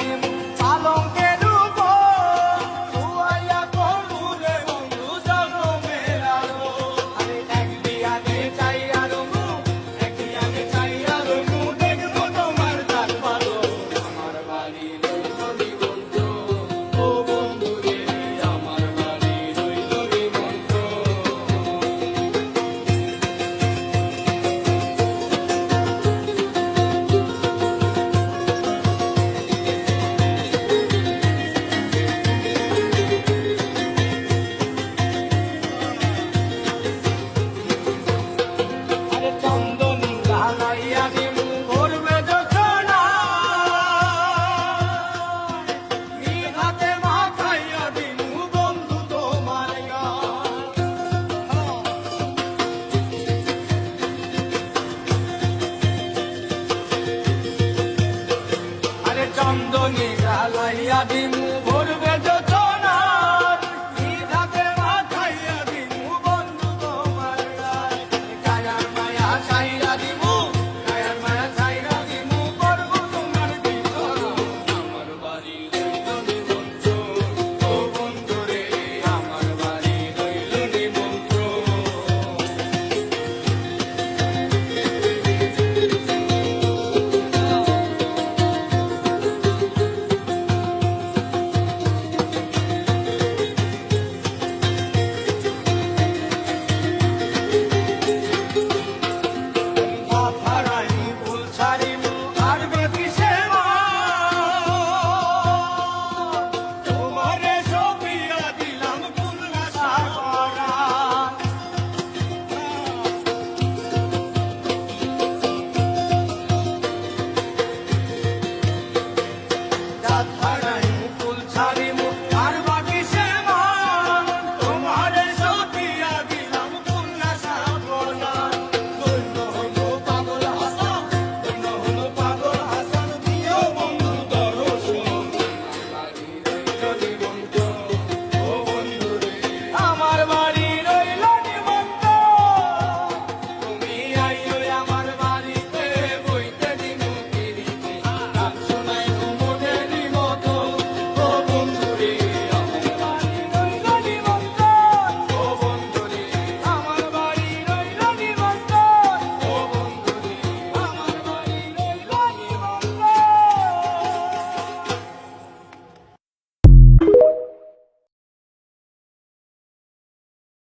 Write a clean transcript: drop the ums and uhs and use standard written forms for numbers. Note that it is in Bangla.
দিমু পালঙ্কের উপর শুয়াইয়া করবো রে বন্ধু জনমের আলো। আরে এক বিয়ানে চাইয়া রমু, এক বিয়ানে চাইয়া রমু, দেখবো তোমার দান ভালো। আমার বাড়ি রইল নিমন্ত্র, ও বন্ধু রে আমার বাড়ি রইল নিমন্ত্র। আরে চন্দনী লাগাইয়া দিমু ভরবে যোচনা, নিহাতে মাখাইয়া দিমু বন্ধু তোমার গান। আরে চন্দনী লাগাইয়া দিমু ভরবে যোচনা, নিহাতে মাখাইয়া দিমু বন্ধু তোমার গান। কায়ার মায়া ছাইরা দিমু, কায়ার মায়া ছাইরা দিমু, করবো তোমার বিতরণ। আমার বাড়ি রইল নিমন্ত্র, ও বন্ধু রে আমার বাড়ি রইল নিমন্ত্র। মাথারাই ফুল ছাড়িমু আর বেশি সেবা, তোমারে সপিয়া দিলাম খুলনা সাগরা। রাত